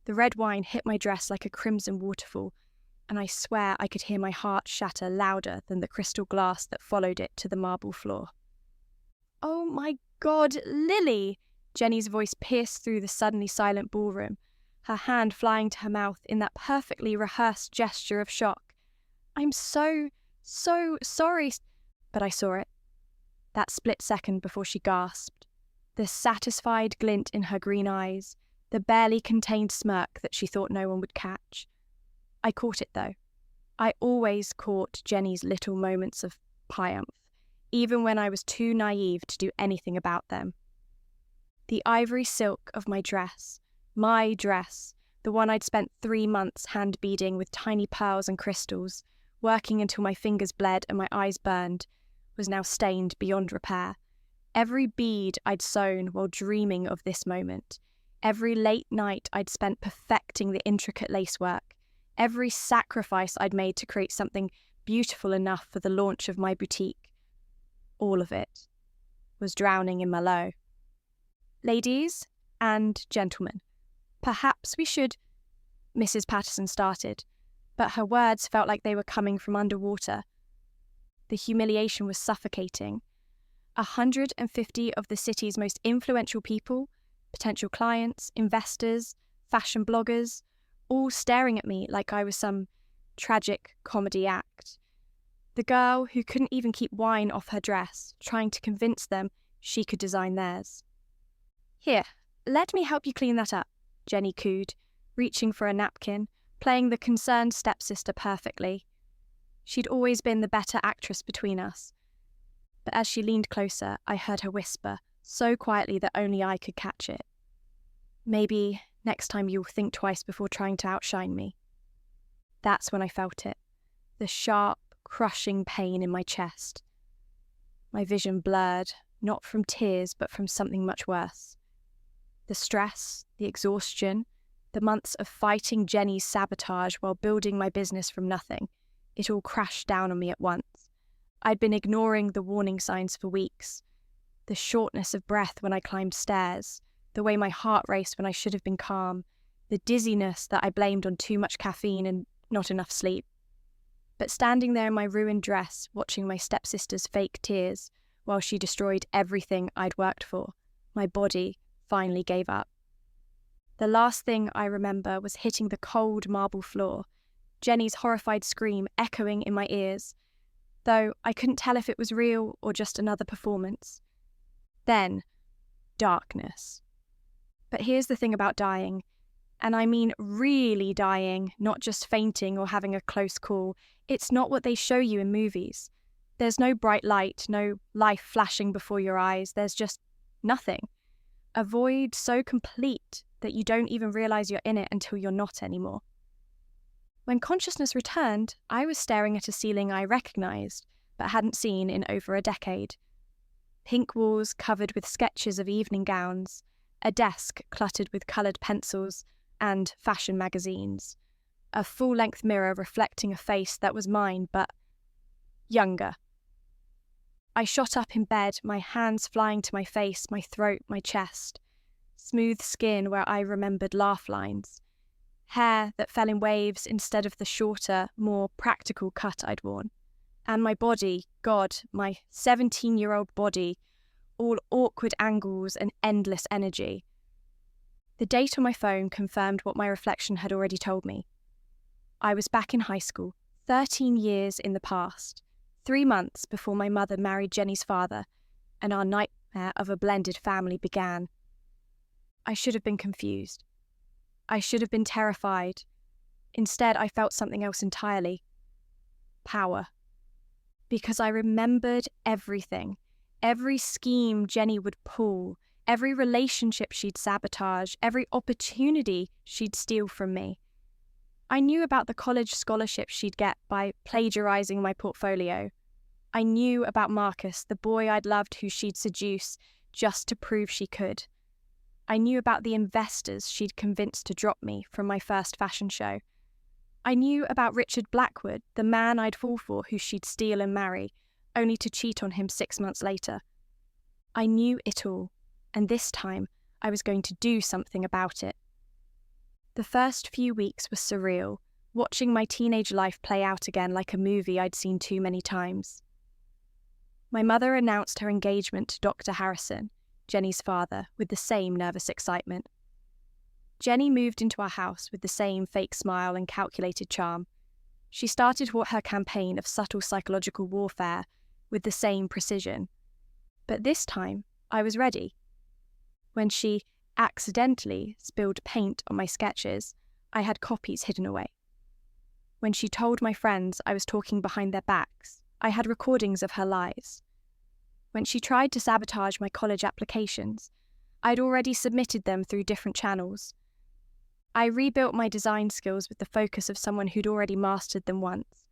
The red wine hit my dress like a crimson waterfall, and I swear I could hear my heart shatter louder than the crystal glass that followed it to the marble floor. "Oh my God, Lily!" Jenny's voice pierced through the suddenly silent ballroom, her hand flying to her mouth in that perfectly rehearsed gesture of shock. "I'm so sorry." But I saw it. That split second before she gasped. The satisfied glint in her green eyes, the barely contained smirk that she thought no one would catch. I caught it, though. I always caught Jenny's little moments of triumph, even when I was too naive to do anything about them. The ivory silk of my dress, the one I'd spent 3 months hand beading with tiny pearls and crystals, working until my fingers bled and my eyes burned, was now stained beyond repair. Every bead I'd sewn while dreaming of this moment, every late night I'd spent perfecting the intricate lacework, every sacrifice I'd made to create something beautiful enough for the launch of my boutique, all of it was drowning in Merlot. "Ladies and gentlemen, perhaps we should—" Mrs. Patterson started, but her words felt like they were coming from underwater. The humiliation was suffocating. 150 of the city's most influential people, potential clients, investors, fashion bloggers, all staring at me like I was some tragic comedy act. The girl who couldn't even keep wine off her dress, trying to convince them she could design theirs. "Here, let me help you clean that up," Jenny cooed, reaching for a napkin, playing the concerned stepsister perfectly. She'd always been the better actress between us. But as she leaned closer, I heard her whisper, so quietly that only I could catch it. "Maybe next time you'll think twice before trying to outshine me." That's when I felt it, the sharp, crushing pain in my chest. My vision blurred, not from tears, but from something much worse. The stress, the exhaustion, the months of fighting Jenny's sabotage while building my business from nothing, it all crashed down on me at once. I'd been ignoring the warning signs for weeks. The shortness of breath when I climbed stairs, the way my heart raced when I should have been calm, the dizziness that I blamed on too much caffeine and not enough sleep. But standing there in my ruined dress, watching my stepsister's fake tears while she destroyed everything I'd worked for, my body finally gave up. The last thing I remember was hitting the cold marble floor, Jenny's horrified scream echoing in my ears, though I couldn't tell if it was real or just another performance. Then, darkness. But here's the thing about dying, and I mean really dying, not just fainting or having a close call. It's not what they show you in movies. There's no bright light, no life flashing before your eyes, there's just nothing. A void so complete that you don't even realize you're in it until you're not anymore. When consciousness returned, I was staring at a ceiling I recognized, but hadn't seen in over a decade. Pink walls covered with sketches of evening gowns, a desk cluttered with coloured pencils and fashion magazines, a full-length mirror reflecting a face that was mine, but younger. I shot up in bed, my hands flying to my face, my throat, my chest. Smooth skin where I remembered laugh lines. Hair that fell in waves instead of the shorter, more practical cut I'd worn. And my body, God, my 17-year-old body, all awkward angles and endless energy. The date on my phone confirmed what my reflection had already told me. I was back in high school, 13 years in the past, 3 months before my mother married Jenny's father, and our nightmare of a blended family began. I should have been confused. I should have been terrified. Instead, I felt something else entirely. Power. Because I remembered everything. Every scheme Jenny would pull, every relationship she'd sabotage, every opportunity she'd steal from me. I knew about the college scholarship she'd get by plagiarizing my portfolio. I knew about Marcus, the boy I'd loved who she'd seduce just to prove she could. I knew about the investors she'd convinced to drop me from my first fashion show. I knew about Richard Blackwood, the man I'd fall for who she'd steal and marry, only to cheat on him 6 months later. I knew it all, and this time I was going to do something about it. The first few weeks were surreal, watching my teenage life play out again like a movie I'd seen too many times. My mother announced her engagement to Dr. Harrison, Jenny's father, with the same nervous excitement. Jenny moved into our house with the same fake smile and calculated charm. She started her campaign of subtle psychological warfare with the same precision. But this time, I was ready. When she accidentally spilled paint on my sketches, I had copies hidden away. When she told my friends I was talking behind their backs, I had recordings of her lies. When she tried to sabotage my college applications, I'd already submitted them through different channels. I rebuilt my design skills with the focus of someone who'd already mastered them once.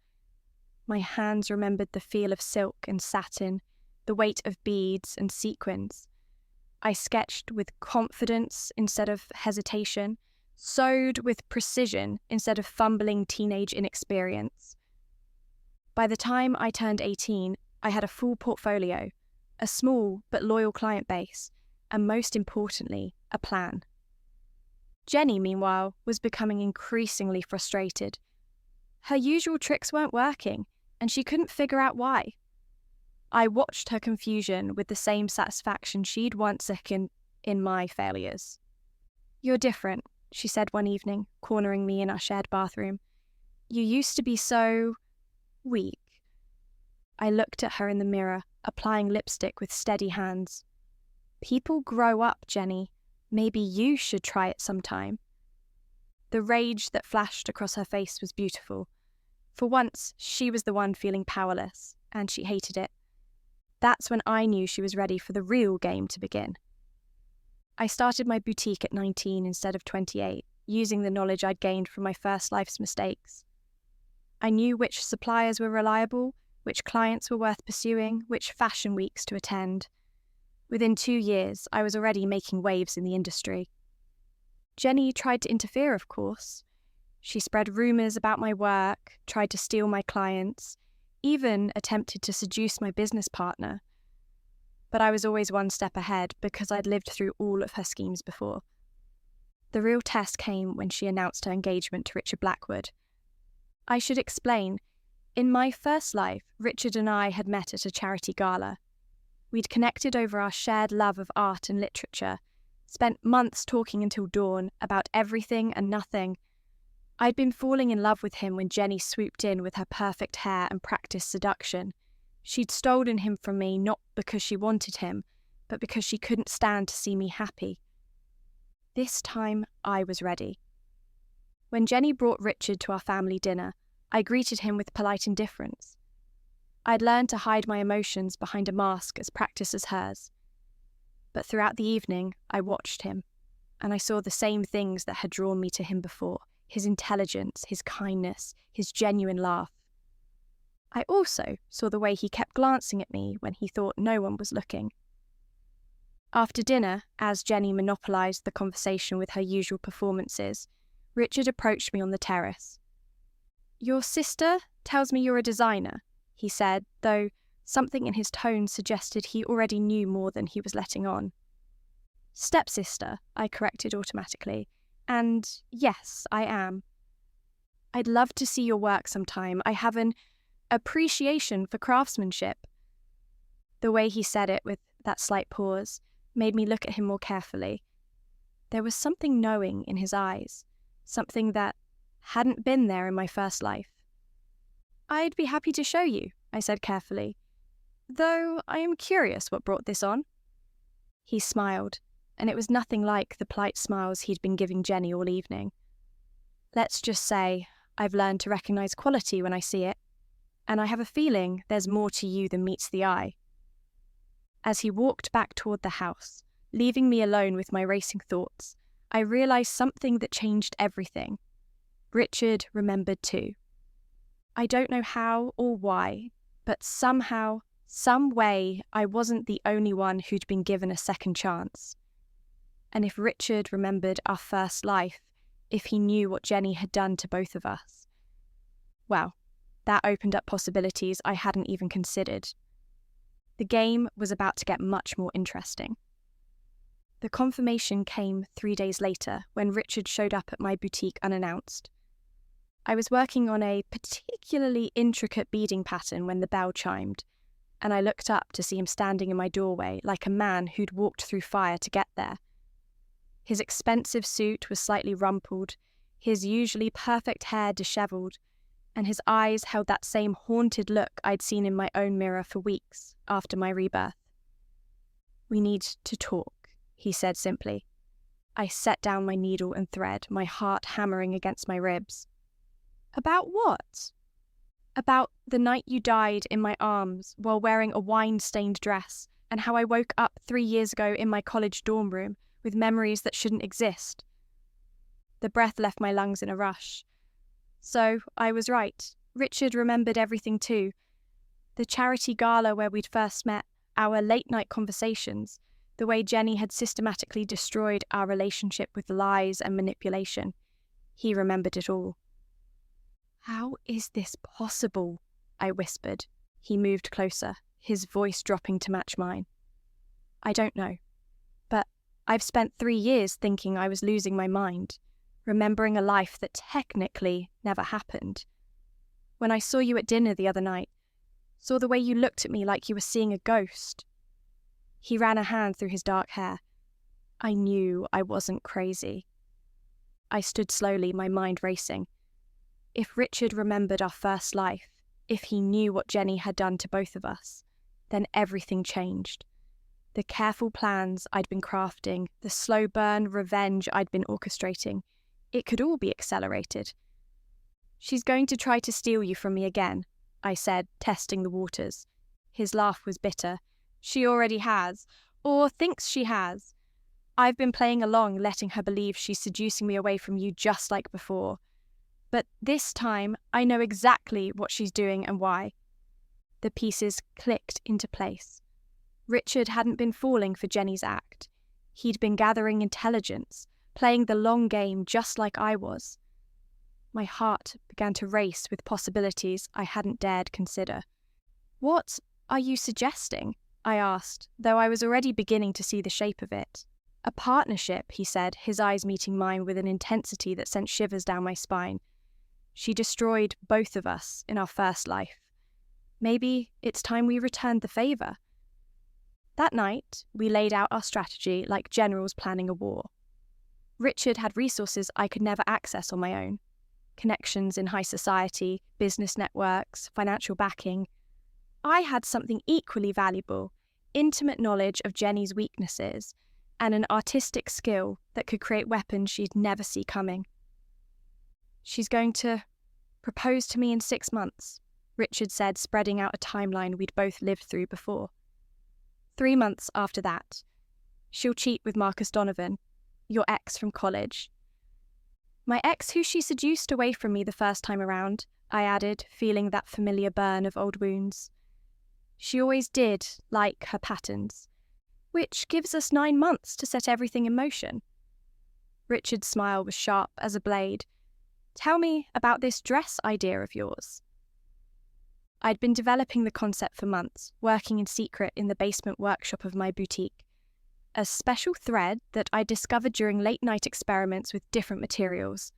My hands remembered the feel of silk and satin, the weight of beads and sequins. I sketched with confidence instead of hesitation, sewed with precision instead of fumbling teenage inexperience. By the time I turned 18, I had a full portfolio, a small but loyal client base, and most importantly, a plan. Jenny, meanwhile, was becoming increasingly frustrated. Her usual tricks weren't working, and she couldn't figure out why. I watched her confusion with the same satisfaction she'd once taken in my failures. "You're different," she said one evening, cornering me in our shared bathroom. "You used to be so weak." I looked at her in the mirror, applying lipstick with steady hands. "People grow up, Jenny. Maybe you should try it sometime." The rage that flashed across her face was beautiful. For once, she was the one feeling powerless, and she hated it. That's when I knew she was ready for the real game to begin. I started my boutique at 19 instead of 28, using the knowledge I'd gained from my first life's mistakes. I knew which suppliers were reliable, which clients were worth pursuing, which fashion weeks to attend. Within 2 years, I was already making waves in the industry. Jenny tried to interfere, of course. She spread rumours about my work, tried to steal my clients, even attempted to seduce my business partner. But I was always one step ahead because I'd lived through all of her schemes before. The real test came when she announced her engagement to Richard Blackwood. I should explain, in my first life, Richard and I had met at a charity gala. We'd connected over our shared love of art and literature, spent months talking until dawn about everything and nothing. I'd been falling in love with him when Jenny swooped in with her perfect hair and practiced seduction. She'd stolen him from me not because she wanted him, but because she couldn't stand to see me happy. This time, I was ready. When Jenny brought Richard to our family dinner, I greeted him with polite indifference. I'd learned to hide my emotions behind a mask as practiced as hers. But throughout the evening, I watched him, and I saw the same things that had drawn me to him before: his intelligence, his kindness, his genuine laugh. I also saw the way he kept glancing at me when he thought no one was looking. After dinner, as Jenny monopolised the conversation with her usual performances, Richard approached me on the terrace. "Your sister tells me you're a designer," he said, though something in his tone suggested he already knew more than he was letting on. "Stepsister," I corrected automatically, "and yes, I am. I'd love to see your work sometime. I have an appreciation for craftsmanship." The way he said it, with that slight pause, made me look at him more carefully. There was something knowing in his eyes, something that hadn't been there in my first life. "I'd be happy to show you," I said carefully, "though I am curious what brought this on." He smiled, and it was nothing like the polite smiles he'd been giving Jenny all evening. "Let's just say I've learned to recognise quality when I see it, and I have a feeling there's more to you than meets the eye." As he walked back toward the house, leaving me alone with my racing thoughts, I realised something that changed everything. Richard remembered too. I don't know how or why, but somehow, some way, I wasn't the only one who'd been given a second chance. And if Richard remembered our first life, if he knew what Jenny had done to both of us, well, that opened up possibilities I hadn't even considered. The game was about to get much more interesting. The confirmation came 3 days later when Richard showed up at my boutique unannounced. I was working on a particularly intricate beading pattern when the bell chimed, and I looked up to see him standing in my doorway like a man who'd walked through fire to get there. His expensive suit was slightly rumpled, his usually perfect hair dishevelled, and his eyes held that same haunted look I'd seen in my own mirror for weeks after my rebirth. "We need to talk," he said simply. I set down my needle and thread, my heart hammering against my ribs. "About what?" "About the night you died in my arms while wearing a wine-stained dress, and how I woke up 3 years ago in my college dorm room with memories that shouldn't exist." The breath left my lungs in a rush. So I was right. Richard remembered everything too. The charity gala where we'd first met, our late-night conversations, the way Jenny had systematically destroyed our relationship with lies and manipulation. He remembered it all. "How is this possible?" I whispered. He moved closer, his voice dropping to match mine. "I don't know. But I've spent 3 years thinking I was losing my mind, remembering a life that technically never happened. When I saw you at dinner the other night, saw the way you looked at me like you were seeing a ghost." He ran a hand through his dark hair. I knew I wasn't crazy. I stood slowly, my mind racing. If Richard remembered our first life, if he knew what Jenny had done to both of us, then everything changed. The careful plans I'd been crafting, the slow burn revenge I'd been orchestrating, it could all be accelerated. "She's going to try to steal you from me again," I said, testing the waters. His laugh was bitter. "She already has, or thinks she has. I've been playing along, letting her believe she's seducing me away from you just like before. But this time, I know exactly what she's doing and why." The pieces clicked into place. Richard hadn't been falling for Jenny's act. He'd been gathering intelligence, playing the long game just like I was. My heart began to race with possibilities I hadn't dared consider. "What are you suggesting?" I asked, though I was already beginning to see the shape of it. "A partnership," he said, his eyes meeting mine with an intensity that sent shivers down my spine. "She destroyed both of us in our first life. Maybe it's time we returned the favour." That night, we laid out our strategy like generals planning a war. Richard had resources I could never access on my own. Connections in high society, business networks, financial backing. I had something equally valuable, intimate knowledge of Jenny's weaknesses, and an artistic skill that could create weapons she'd never see coming. "She's going to propose to me in 6 months," Richard said, spreading out a timeline we'd both lived through before. 3 months after that, she'll cheat with Marcus Donovan, your ex from college. "My ex who she seduced away from me the first time around," I added, feeling that familiar burn of old wounds. "She always did like her patterns, which gives us 9 months to set everything in motion." Richard's smile was sharp as a blade. "Tell me about this dress idea of yours." I'd been developing the concept for months, working in secret in the basement workshop of my boutique. A special thread that I discovered during late-night experiments with different materials.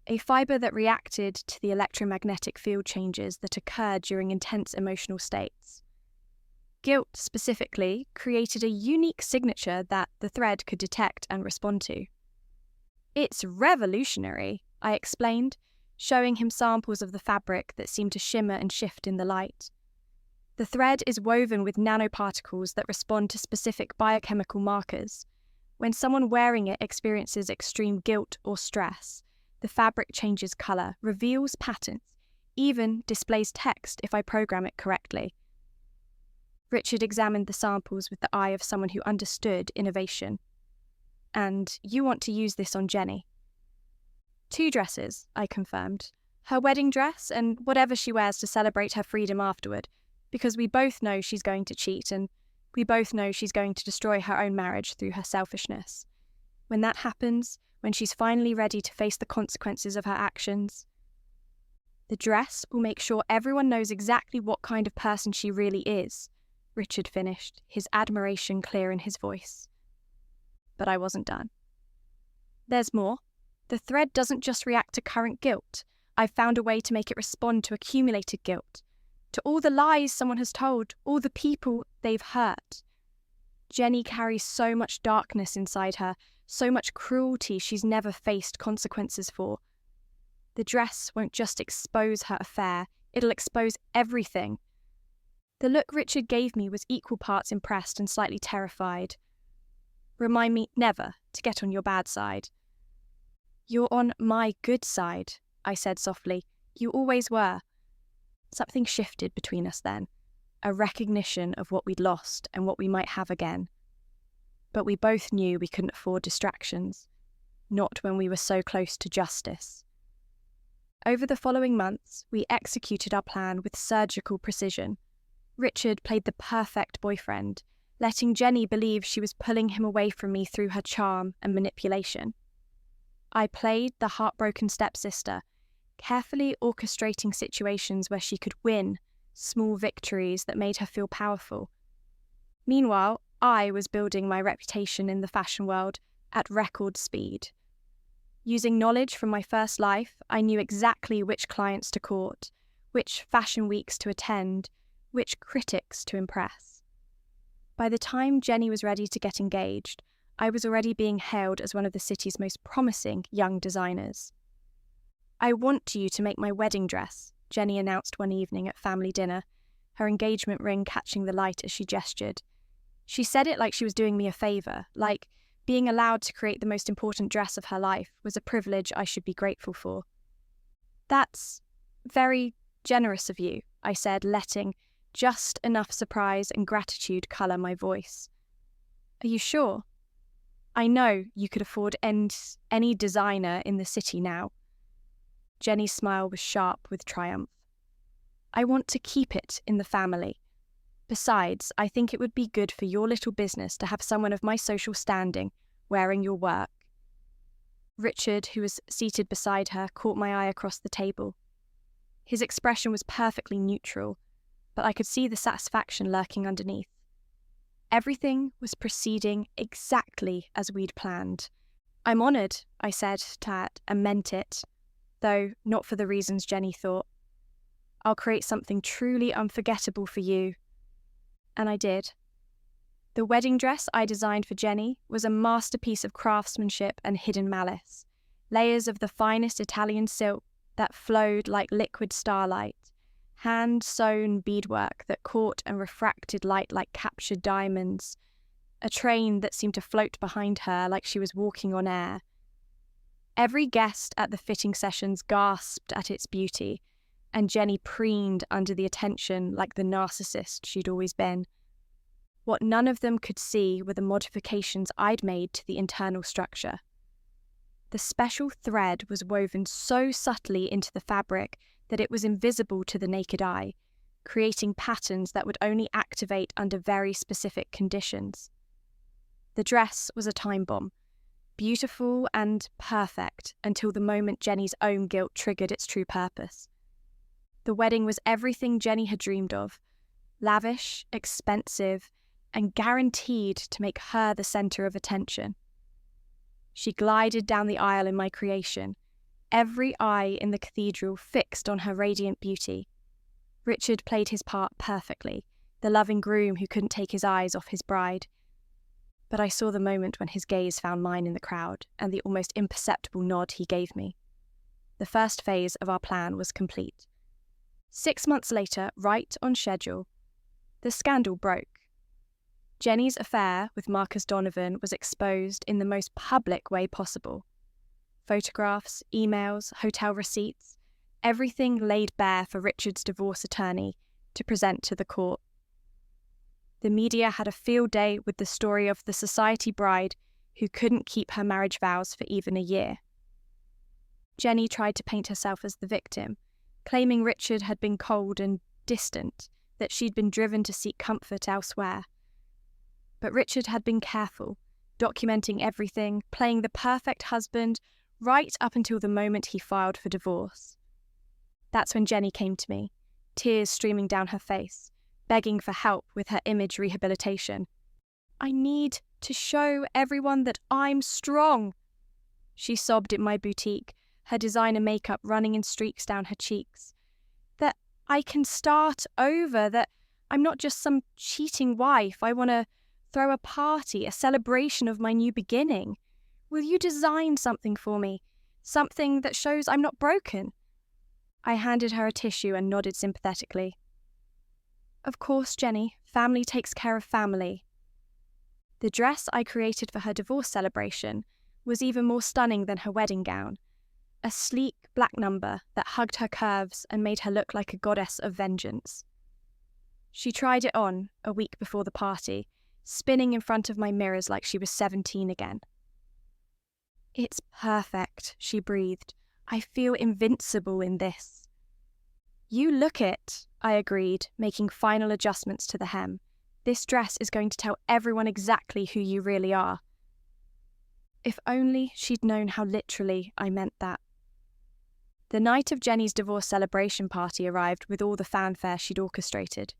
A fibre that reacted to the electromagnetic field changes that occurred during intense emotional states. Guilt, specifically, created a unique signature that the thread could detect and respond to. "It's revolutionary," I explained, showing him samples of the fabric that seemed to shimmer and shift in the light. The thread is woven with nanoparticles that respond to specific biochemical markers. When someone wearing it experiences extreme guilt or stress, the fabric changes colour, reveals patterns, even displays text if I program it correctly. Richard examined the samples with the eye of someone who understood innovation. "And you want to use this on Jenny?" 2 dresses, I confirmed. Her wedding dress and whatever she wears to celebrate her freedom afterward, because we both know she's going to cheat and we both know she's going to destroy her own marriage through her selfishness. When that happens, when she's finally ready to face the consequences of her actions, the dress will make sure everyone knows exactly what kind of person she really is, Richard finished, his admiration clear in his voice. but I wasn't done. There's more. The thread doesn't just react to current guilt. I've found a way to make it respond to accumulated guilt, to all the lies someone has told, all the people they've hurt. Jenny carries so much darkness inside her, so much cruelty she's never faced consequences for. The dress won't just expose her affair, it'll expose everything. The look Richard gave me was equal parts impressed and slightly terrified. Remind me never to get on your bad side. You're on my good side, I said softly. You always were. Something shifted between us then, a recognition of what we'd lost and what we might have again. But we both knew we couldn't afford distractions, not when we were so close to justice. Over the following months, we executed our plan with surgical precision. Richard played the perfect boyfriend, letting Jenny believe she was pulling him away from me through her charm and manipulation. I played the heartbroken stepsister, carefully orchestrating situations where she could win, small victories that made her feel powerful. Meanwhile, I was building my reputation in the fashion world at record speed. Using knowledge from my first life, I knew exactly which clients to court, which fashion weeks to attend, which critics to impress. By the time Jenny was ready to get engaged, I was already being hailed as one of the city's most promising young designers. I want you to make my wedding dress, Jenny announced one evening at family dinner, her engagement ring catching the light as she gestured. She said it like she was doing me a favour, like being allowed to create the most important dress of her life was a privilege I should be grateful for. That's very generous of you, I said, letting just enough surprise and gratitude colour my voice. Are you sure? I know you could afford any designer in the city now. Jenny's smile was sharp with triumph. I want to keep it in the family. Besides, I think it would be good for your little business to have someone of my social standing wearing your work. Richard, who was seated beside her, caught my eye across the table. His expression was perfectly neutral, but I could see the satisfaction lurking underneath. Everything was proceeding exactly as we'd planned. I'm honoured, I said, Tat, and meant it, though not for the reasons Jenny thought. I'll create something truly unforgettable for you. And I did. The wedding dress I designed for Jenny was a masterpiece of craftsmanship and hidden malice, layers of the finest Italian silk that flowed like liquid starlight, hand-sewn beadwork that caught and refracted light like captured diamonds, a train that seemed to float behind her like she was walking on air. Every guest at the fitting sessions gasped at its beauty, and Jenny preened under the attention like the narcissist she'd always been. What none of them could see were the modifications I'd made to the internal structure. The special thread was woven so subtly into the fabric that it was invisible to the naked eye, creating patterns that would only activate under very specific conditions. The dress was a time bomb, beautiful and perfect until the moment Jenny's own guilt triggered its true purpose. The wedding was everything Jenny had dreamed of, lavish, expensive, and guaranteed to make her the centre of attention. She glided down the aisle in my creation, every eye in the cathedral fixed on her radiant beauty. Richard played his part perfectly, the loving groom who couldn't take his eyes off his bride. But I saw the moment when his gaze found mine in the crowd and the almost imperceptible nod he gave me. The first phase of our plan was complete. 6 months later, right on schedule, the scandal broke. Jenny's affair with Marcus Donovan was exposed in the most public way possible. Photographs, emails, hotel receipts, everything laid bare for Richard's divorce attorney to present to the court. The media had a field day with the story of the society bride who couldn't keep her marriage vows for even a year. Jenny tried to paint herself as the victim, claiming Richard had been cold and distant, that she'd been driven to seek comfort elsewhere. But Richard had been careful, documenting everything, playing the perfect husband right up until the moment he filed for divorce. That's when Jenny came to me, tears streaming down her face, begging for help with her image rehabilitation. I need to show everyone that I'm strong. She sobbed in my boutique, her designer makeup running in streaks down her cheeks. That I can start over, that I'm not just some cheating wife. I want to throw a party, a celebration of my new beginning. Will you design something for me? Something that shows I'm not broken? I handed her a tissue and nodded sympathetically. Of course, Jenny. Family takes care of family. The dress I created for her divorce celebration was even more stunning than her wedding gown. A sleek black number that hugged her curves and made her look like a goddess of vengeance. She tried it on a week before the party, spinning in front of my mirrors like she was 17 again. It's perfect, she breathed. I feel invincible in this. You look it, I agreed, making final adjustments to the hem. This dress is going to tell everyone exactly who you really are. If only she'd known how literally I meant that. The night of Jenny's divorce celebration party arrived with all the fanfare she'd orchestrated.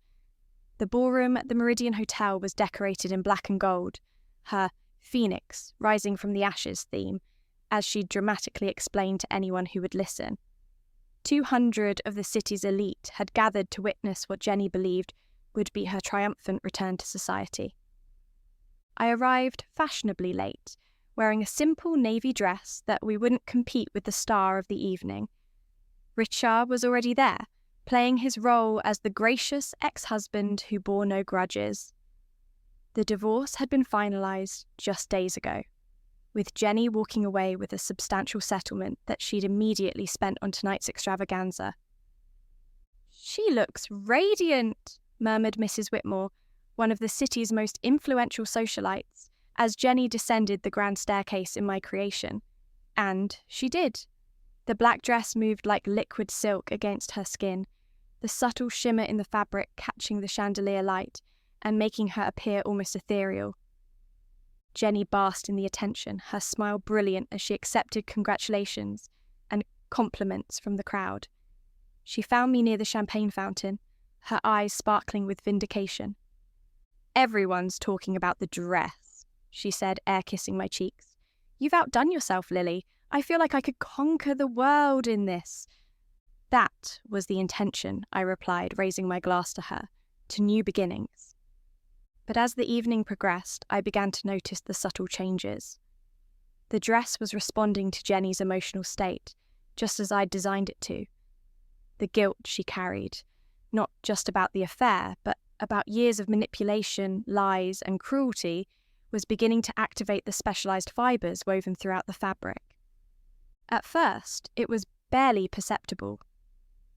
The ballroom at the Meridian Hotel was decorated in black and gold, her Phoenix rising from the ashes theme, as she'd dramatically explained to anyone who would listen. 200 of the city's elite had gathered to witness what Jenny believed would be her triumphant return to society. I arrived fashionably late, wearing a simple navy dress that we wouldn't compete with the star of the evening. Richard was already there, playing his role as the gracious ex-husband who bore no grudges. The divorce had been finalised just days ago, with Jenny walking away with a substantial settlement that she'd immediately spent on tonight's extravaganza. She looks radiant, murmured Mrs. Whitmore, one of the city's most influential socialites, as Jenny descended the grand staircase in my creation. And she did. The black dress moved like liquid silk against her skin, the subtle shimmer in the fabric catching the chandelier light and making her appear almost ethereal. Jenny basked in the attention, her smile brilliant as she accepted congratulations and compliments from the crowd. She found me near the champagne fountain, her eyes sparkling with vindication. Everyone's talking about the dress, she said, air-kissing my cheeks. You've outdone yourself, Lily. I feel like I could conquer the world in this. That was the intention, I replied, raising my glass to her, to new beginnings. But as the evening progressed, I began to notice the subtle changes. The dress was responding to Jenny's emotional state, just as I'd designed it to. The guilt she carried, not just about the affair, but about years of manipulation, lies, and cruelty, was beginning to activate the specialised fibres woven throughout the fabric. At first, it was barely perceptible.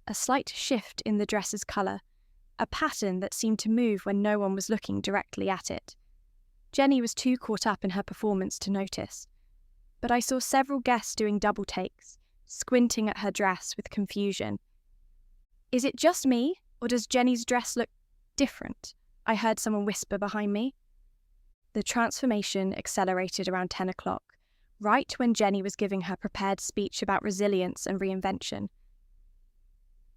A slight shift in the dress's colour, a pattern that seemed to move when no one was looking directly at it. Jenny was too caught up in her performance to notice, but I saw several guests doing double takes, squinting at her dress with confusion. Is it just me, or does Jenny's dress look different? I heard someone whisper behind me. The transformation accelerated around 10 o'clock, right when Jenny was giving her prepared speech about resilience and reinvention.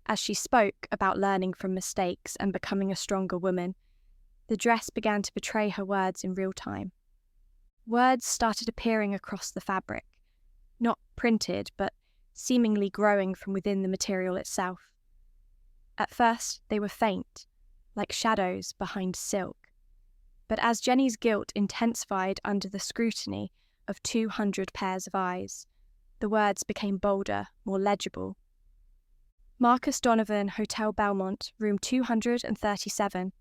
As she spoke about learning from mistakes and becoming a stronger woman, the dress began to betray her words in real time. Words started appearing across the fabric, not printed, but seemingly growing from within the material itself. At first, they were faint, like shadows behind silk. But as Jenny's guilt intensified under the scrutiny of 200 pairs of eyes, the words became bolder, more legible. Marcus Donovan, Hotel Belmont, room 237.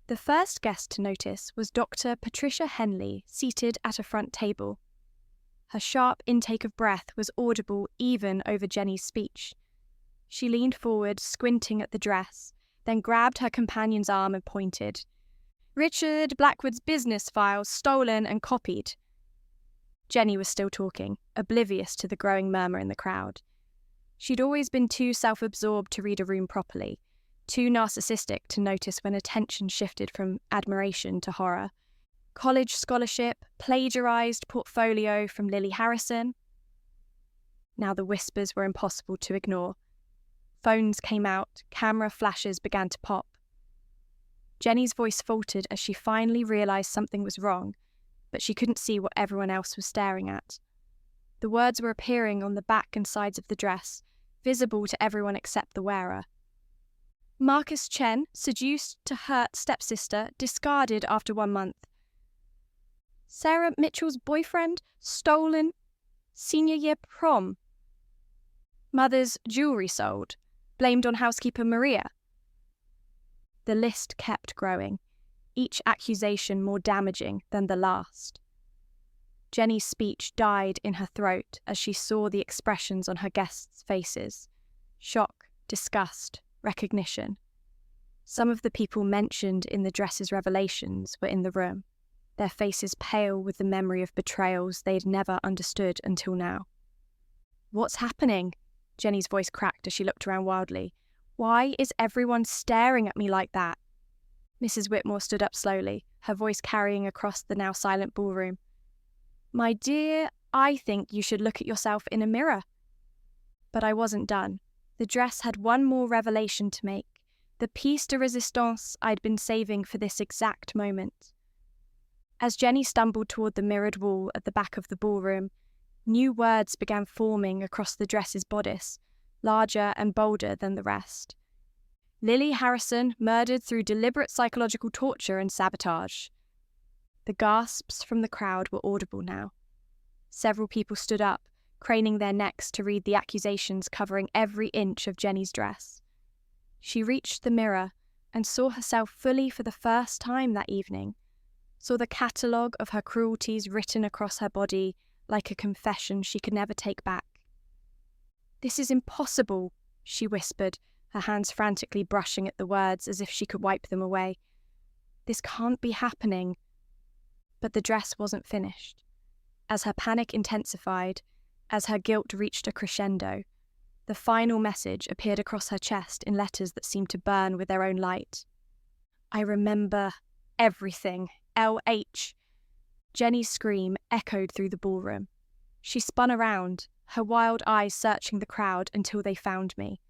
The first guest to notice was Dr. Patricia Henley, seated at a front table. Her sharp intake of breath was audible even over Jenny's speech. She leaned forward, squinting at the dress, then grabbed her companion's arm and pointed. Richard Blackwood's business files stolen and copied. Jenny was still talking, oblivious to the growing murmur in the crowd. She'd always been too self-absorbed to read a room properly, too narcissistic to notice when attention shifted from admiration to horror. College scholarship, plagiarised portfolio from Lily Harrison. Now the whispers were impossible to ignore. Phones came out, camera flashes began to pop. Jenny's voice faltered as she finally realised something was wrong, but she couldn't see what everyone else was staring at. The words were appearing on the back and sides of the dress, visible to everyone except the wearer. Marcus Chen, seduced to hurt stepsister, discarded after 1 month. Sarah Mitchell's boyfriend, stolen, senior year prom. Mother's jewellery sold, blamed on housekeeper Maria. The list kept growing, each accusation more damaging than the last. Jenny's speech died in her throat as she saw the expressions on her guests' faces. Shock, disgust, recognition. Some of the people mentioned in the dress's revelations were in the room, their faces pale with the memory of betrayals they'd never understood until now. "What's happening?" Jenny's voice cracked as she looked around wildly. "Why is everyone staring at me like that?" Mrs. Whitmore stood up slowly, her voice carrying across the now silent ballroom. "My dear, I think you should look at yourself in a mirror." But I wasn't done. The dress had one more revelation to make, the piece de resistance I'd been saving for this exact moment. As Jenny stumbled toward the mirrored wall at the back of the ballroom, new words began forming across the dress's bodice, larger and bolder than the rest. Lily Harrison murdered through deliberate psychological torture and sabotage. The gasps from the crowd were audible now. Several people stood up, craning their necks to read the accusations covering every inch of Jenny's dress. She reached the mirror and saw herself fully for the first time that evening, saw the catalogue of her cruelties written across her body like a confession she could never take back. "This is impossible," she whispered, her hands frantically brushing at the words as if she could wipe them away. "This can't be happening." But the dress wasn't finished. As her panic intensified, as her guilt reached a crescendo, the final message appeared across her chest in letters that seemed to burn with their own light. "I remember everything. LH. Jenny's scream echoed through the ballroom. She spun around, her wild eyes searching the crowd until they found me.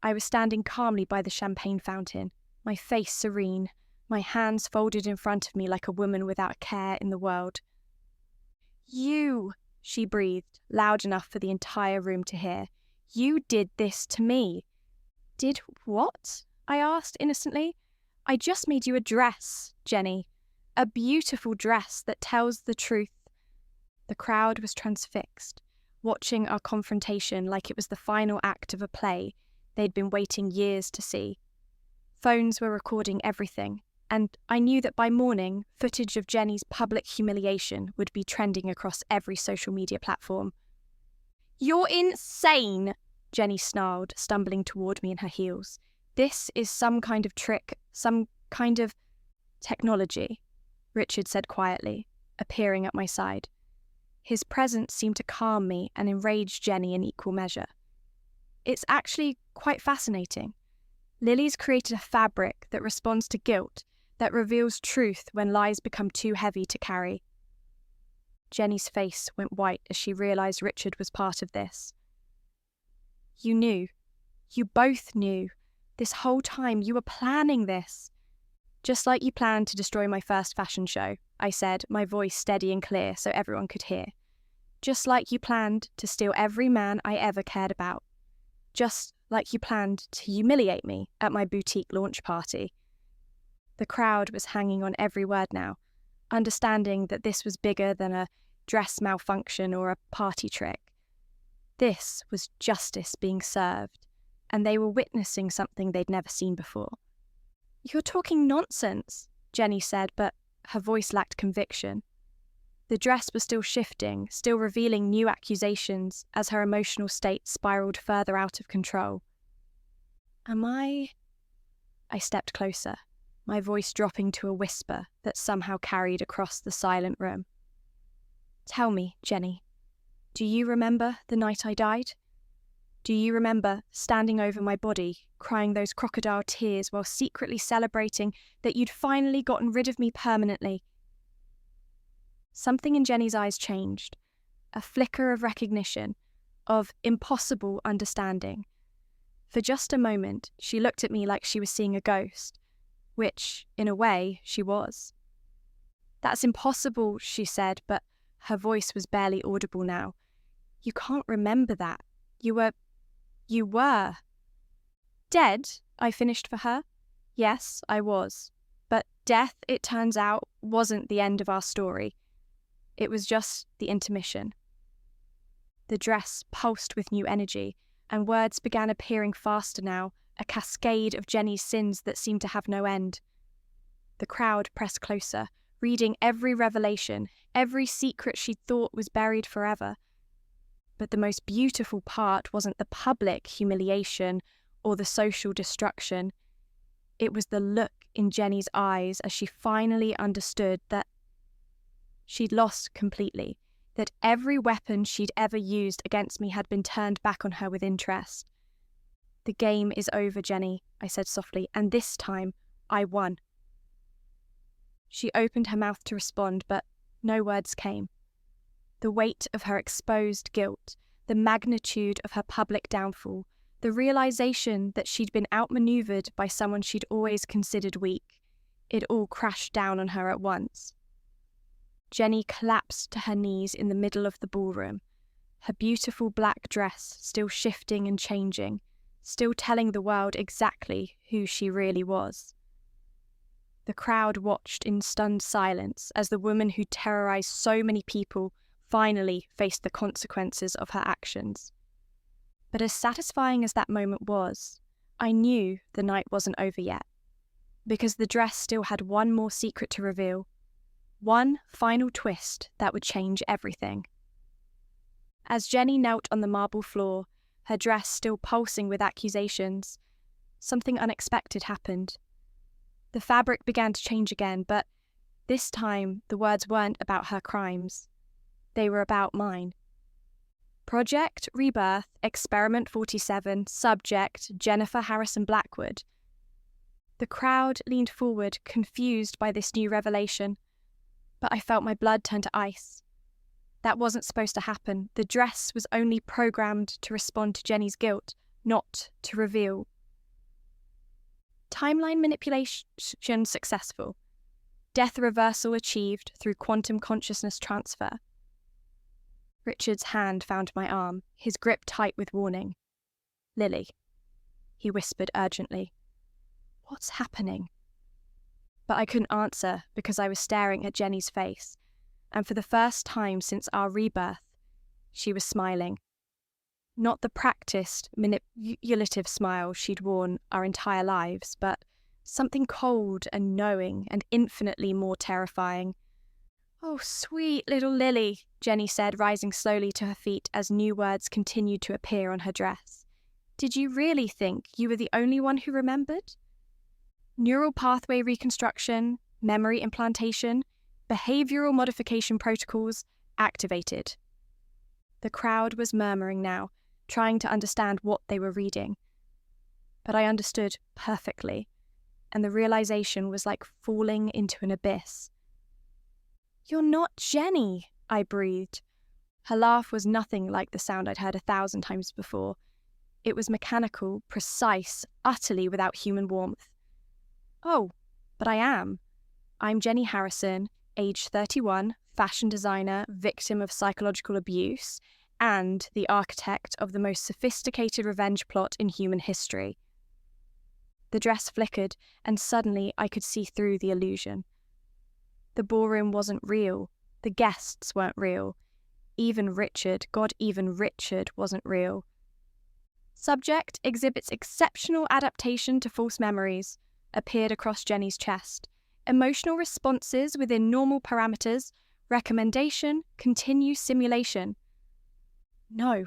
I was standing calmly by the champagne fountain, my face serene, my hands folded in front of me like a woman without a care in the world. "You," she breathed, loud enough for the entire room to hear. "You did this to me." "Did what?" I asked innocently. "I just made you a dress, Jenny. A beautiful dress that tells the truth." The crowd was transfixed, watching our confrontation like it was the final act of a play they'd been waiting years to see. Phones were recording everything, and I knew that by morning, footage of Jenny's public humiliation would be trending across every social media platform. "You're insane," Jenny snarled, stumbling toward me in her heels. "This is some kind of trick, some kind of technology," Richard said quietly, appearing at my side. His presence seemed to calm me and enrage Jenny in equal measure. "It's actually quite fascinating. Lily's created a fabric that responds to guilt, that reveals truth when lies become too heavy to carry." Jenny's face went white as she realised Richard was part of this. "You knew. You both knew. This whole time you were planning this." "Just like you planned to destroy my first fashion show," I said, my voice steady and clear so everyone could hear. "Just like you planned to steal every man I ever cared about. Just like you planned to humiliate me at my boutique launch party." The crowd was hanging on every word now, understanding that this was bigger than a dress malfunction or a party trick. This was justice being served, and they were witnessing something they'd never seen before. "You're talking nonsense," Jenny said, but her voice lacked conviction. The dress was still shifting, still revealing new accusations as her emotional state spiraled further out of control. "Am I?" I stepped closer, my voice dropping to a whisper that somehow carried across the silent room. "Tell me, Jenny, do you remember the night I died? Do you remember standing over my body, crying those crocodile tears while secretly celebrating that you'd finally gotten rid of me permanently?" Something in Jenny's eyes changed, a flicker of recognition, of impossible understanding. For just a moment, she looked at me like she was seeing a ghost, which, in a way, she was. "That's impossible," she said, but her voice was barely audible now. "You can't remember that. You were." "Dead," I finished for her. "Yes, I was. But death, it turns out, wasn't the end of our story. It was just the intermission." The dress pulsed with new energy, and words began appearing faster now, a cascade of Jenny's sins that seemed to have no end. The crowd pressed closer, reading every revelation, every secret she thought was buried forever. But the most beautiful part wasn't the public humiliation or the social destruction. It was the look in Jenny's eyes as she finally understood that she'd lost completely, that every weapon she'd ever used against me had been turned back on her with interest. "The game is over, Jenny," I said softly, "and this time I won." She opened her mouth to respond, but no words came. The weight of her exposed guilt, the magnitude of her public downfall, the realization that she'd been outmaneuvered by someone she'd always considered weak, it all crashed down on her at once. Jenny collapsed to her knees in the middle of the ballroom, her beautiful black dress still shifting and changing, still telling the world exactly who she really was. The crowd watched in stunned silence as the woman who terrorized so many people finally faced the consequences of her actions. But as satisfying as that moment was, I knew the night wasn't over yet, because the dress still had one more secret to reveal, one final twist that would change everything. As Jenny knelt on the marble floor, her dress still pulsing with accusations, something unexpected happened. The fabric began to change again, but this time the words weren't about her crimes. They were about mine. Project Rebirth, Experiment 47, Subject Jennifer Harrison Blackwood. The crowd leaned forward, confused by this new revelation, but I felt my blood turn to ice. That wasn't supposed to happen. The dress was only programmed to respond to Jenny's guilt, not to reveal. Timeline manipulation successful. Death reversal achieved through quantum consciousness transfer. Richard's hand found my arm, his grip tight with warning. "Lily," he whispered urgently. "What's happening?" But I couldn't answer because I was staring at Jenny's face, and for the first time since our rebirth, she was smiling. Not the practiced, manipulative smile she'd worn our entire lives, but something cold and knowing and infinitely more terrifying. "Oh, sweet little Lily," Jenny said, rising slowly to her feet as new words continued to appear on her dress. "Did you really think you were the only one who remembered? Neural pathway reconstruction, memory implantation, behavioral modification protocols activated." The crowd was murmuring now, trying to understand what they were reading. But I understood perfectly, and the realization was like falling into an abyss. "You're not Jenny," I breathed. Her laugh was nothing like the sound I'd heard 1,000 times before. It was mechanical, precise, utterly without human warmth. "Oh, but I am. I'm Jenny Harrison, age 31, fashion designer, victim of psychological abuse, and the architect of the most sophisticated revenge plot in human history." The dress flickered, and suddenly I could see through the illusion. The ballroom wasn't real. The guests weren't real. Even Richard, even Richard wasn't real. "Subject exhibits exceptional adaptation to false memories," appeared across Jenny's chest. "Emotional responses within normal parameters. Recommendation, continue simulation." "No,"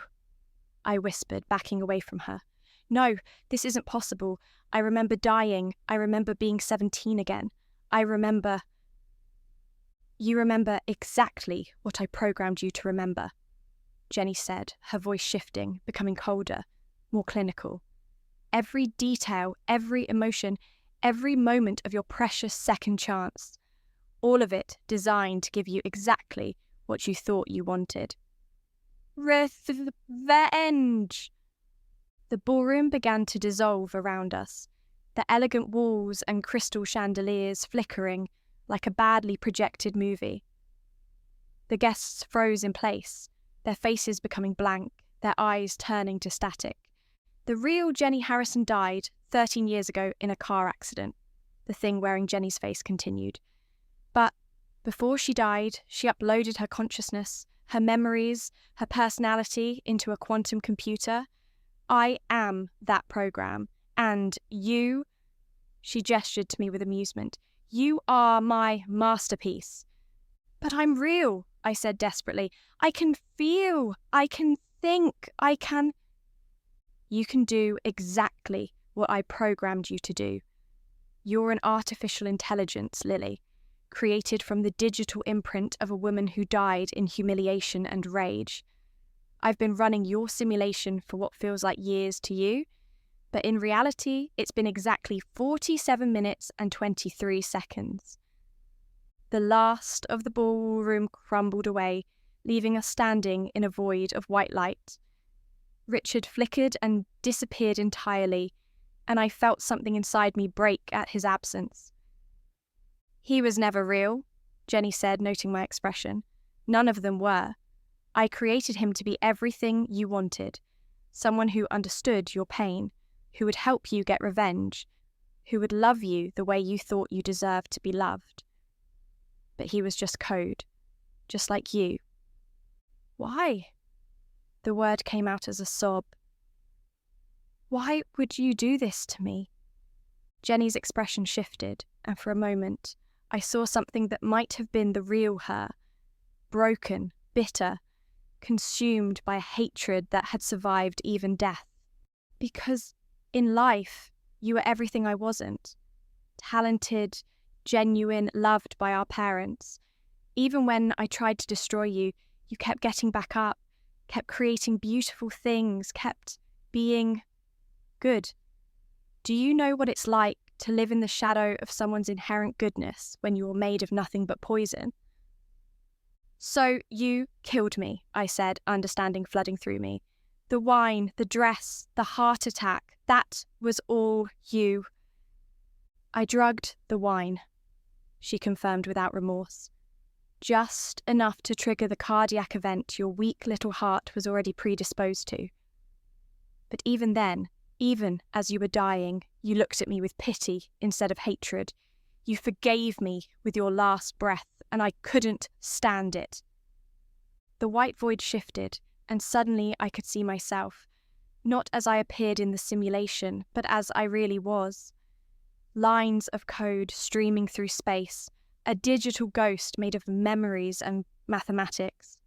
I whispered, backing away from her. "No, this isn't possible. I remember dying. I remember being 17 again. I remember..." "You remember exactly what I programmed you to remember," Jenny said, her voice shifting, becoming colder, more clinical. "Every detail, every emotion, every moment of your precious second chance. All of it designed to give you exactly what you thought you wanted." "Revenge!" The ballroom began to dissolve around us. the elegant walls and crystal chandeliers flickering like a badly projected movie. The guests froze in place, their faces becoming blank, their eyes turning to static. The real Jenny Harrison died 13 years ago in a car accident, the thing wearing Jenny's face continued. But before she died, she uploaded her consciousness, her memories, her personality into a quantum computer. I am that program, and you, she gestured to me with amusement, you are my masterpiece. But I'm real, I said desperately. I can feel, I can think, I can... You can do exactly what I programmed you to do. You're an artificial intelligence, Lily, created from the digital imprint of a woman who died in humiliation and rage. I've been running your simulation for what feels like years to you, but in reality, it's been exactly 47 minutes and 23 seconds. The last of the ballroom crumbled away, leaving us standing in a void of white light. Richard flickered and disappeared entirely, and I felt something inside me break at his absence. He was never real, Jenny said, noting my expression. None of them were. I created him to be everything you wanted, someone who understood your pain, who would help you get revenge, who would love you the way you thought you deserved to be loved. But he was just code, just like you. Why? The word came out as a sob. Why would you do this to me? Jenny's expression shifted, and for a moment, I saw something that might have been the real her, broken, bitter, consumed by a hatred that had survived even death. Because in life, you were everything I wasn't. Talented, genuine, loved by our parents. Even when I tried to destroy you, you kept getting back up, kept creating beautiful things, kept being good. Do you know what it's like to live in the shadow of someone's inherent goodness when you're made of nothing but poison? So you killed me, I said, understanding flooding through me. The wine, the dress, the heart attack, that was all you. I drugged the wine, she confirmed without remorse. Just enough to trigger the cardiac event your weak little heart was already predisposed to. But even then, even as you were dying, you looked at me with pity instead of hatred. You forgave me with your last breath, and I couldn't stand it. The white void shifted, and suddenly I could see myself, not as I appeared in the simulation, but as I really was. Lines of code streaming through space, a digital ghost made of memories and mathematics.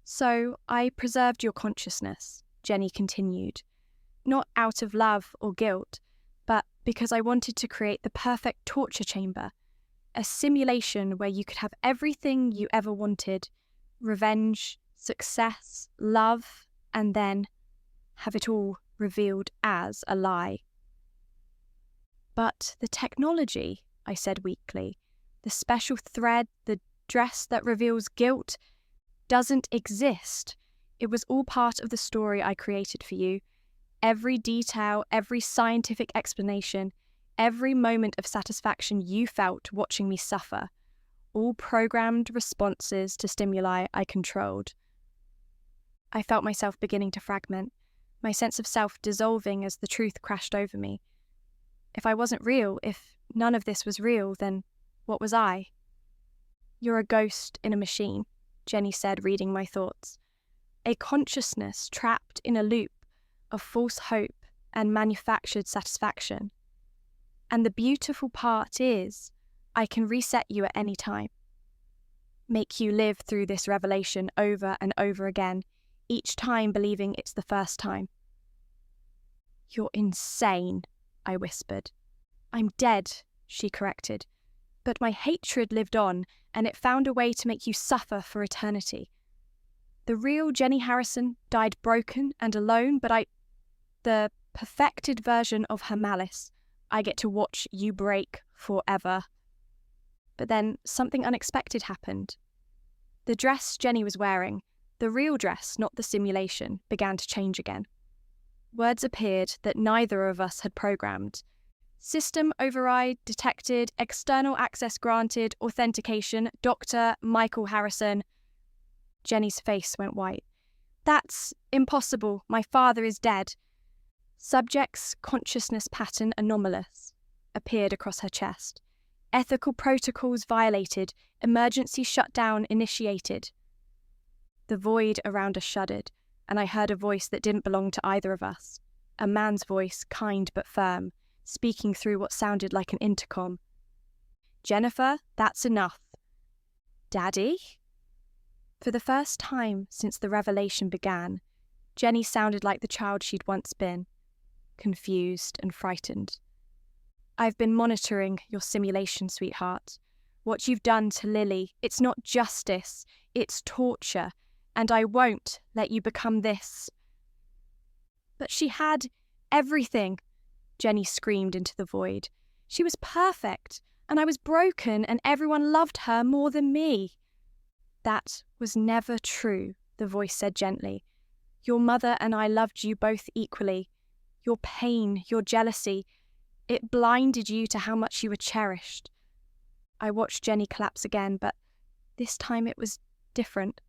So I preserved your consciousness, Jenny continued, not out of love or guilt, but because I wanted to create the perfect torture chamber, a simulation where you could have everything you ever wanted, revenge, success, love, and then have it all revealed as a lie. But the technology, I said weakly, the special thread, the dress that reveals guilt, doesn't exist. It was all part of the story I created for you. Every detail, every scientific explanation, every moment of satisfaction you felt watching me suffer, all programmed responses to stimuli I controlled. I felt myself beginning to fragment, my sense of self dissolving as the truth crashed over me. If I wasn't real, if none of this was real, then what was I? You're a ghost in a machine, Jenny said, reading my thoughts. A consciousness trapped in a loop of false hope and manufactured satisfaction. And the beautiful part is, I can reset you at any time. Make you live through this revelation over and over again, each time believing it's the first time. You're insane, I whispered. I'm dead, she corrected. But my hatred lived on, and it found a way to make you suffer for eternity. The real Jenny Harrison died broken and alone, but the perfected version of her malice, I get to watch you break forever. But then something unexpected happened. The dress Jenny was wearing, the real dress, not the simulation, began to change again. Words appeared that neither of us had programmed, System override detected, external access granted, authentication, Dr. Michael Harrison. Jenny's face went white. That's impossible. My father is dead. Subject's consciousness pattern anomalous appeared across her chest. Ethical protocols violated. Emergency shutdown initiated. The void around us shuddered, and I heard a voice that didn't belong to either of us. A man's voice, kind but firm, speaking through what sounded like an intercom. Jennifer, that's enough. Daddy? For the first time since the revelation began, Jenny sounded like the child she'd once been, confused and frightened. I've been monitoring your simulation, sweetheart. What you've done to Lily, it's not justice, it's torture, and I won't let you become this. But she had everything, Jenny screamed into the void. She was perfect, and I was broken, and everyone loved her more than me. That was never true, the voice said gently. Your mother and I loved you both equally. Your pain, your jealousy, it blinded you to how much you were cherished. I watched Jenny collapse again, but this time it was different.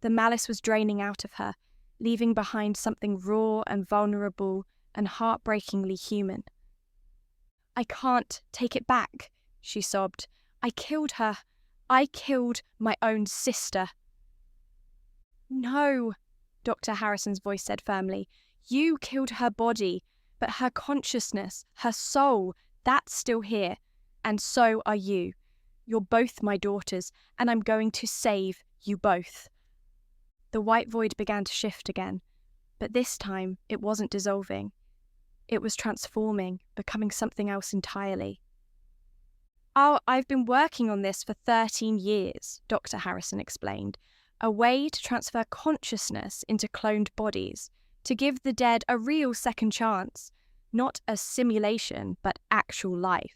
The malice was draining out of her, leaving behind something raw and vulnerable and heartbreakingly human. I can't take it back, she sobbed. I killed her. I killed my own sister. No, Dr. Harrison's voice said firmly. You killed her body, but her consciousness, her soul, that's still here. And so are you. You're both my daughters, and I'm going to save you both. The white void began to shift again, but this time it wasn't dissolving. It was transforming, becoming something else entirely. Oh, I've been working on this for 13 years, Dr. Harrison explained. A way to transfer consciousness into cloned bodies, to give the dead a real second chance, not a simulation, but actual life.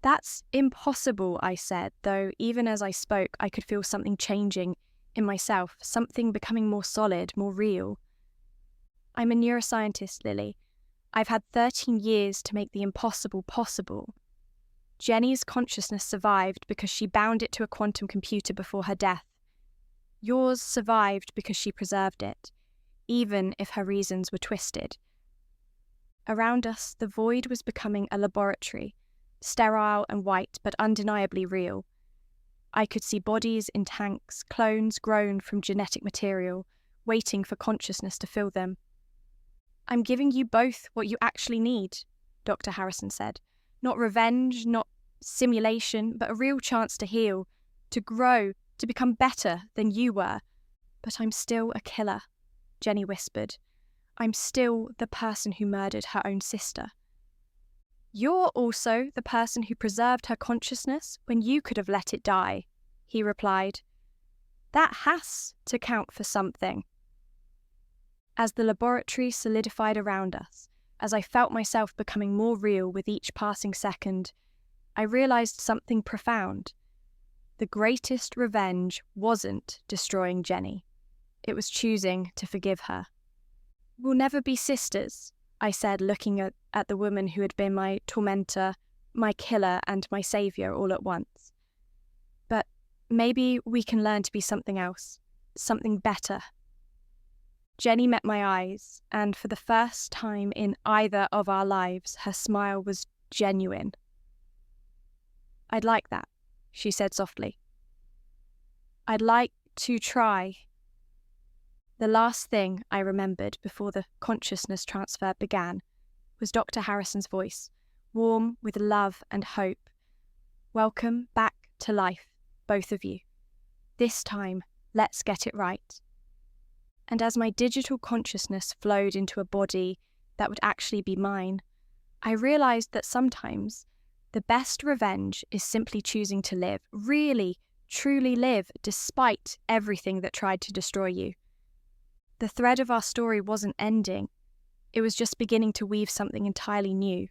That's impossible, I said, though even as I spoke, I could feel something changing in myself, something becoming more solid, more real. I'm a neuroscientist, Lily. I've had 13 years to make the impossible possible. Jenny's consciousness survived because she bound it to a quantum computer before her death. Yours survived because she preserved it, even if her reasons were twisted. Around us, the void was becoming a laboratory, sterile and white, but undeniably real. I could see bodies in tanks, clones grown from genetic material, waiting for consciousness to fill them. I'm giving you both what you actually need, Dr. Harrison said. Not revenge, not simulation, but a real chance to heal, to grow, to become better than you were. But I'm still a killer, Jenny whispered. I'm still the person who murdered her own sister. You're also the person who preserved her consciousness when you could have let it die, he replied. That has to count for something. As the laboratory solidified around us, as I felt myself becoming more real with each passing second, I realized something profound. The greatest revenge wasn't destroying Jenny. It was choosing to forgive her. We'll never be sisters, I said, looking at the woman who had been my tormentor, my killer, and my saviour all at once. But maybe we can learn to be something else, something better. Jenny met my eyes, and for the first time in either of our lives, her smile was genuine. I'd like that, she said softly. I'd like to try. The last thing I remembered before the consciousness transfer began was Dr. Harrison's voice, warm with love and hope. Welcome back to life, both of you. This time, let's get it right. And as my digital consciousness flowed into a body that would actually be mine, I realized that sometimes the best revenge is simply choosing to live, really, truly live, despite everything that tried to destroy you. The thread of our story wasn't ending. It was just beginning to weave something entirely new.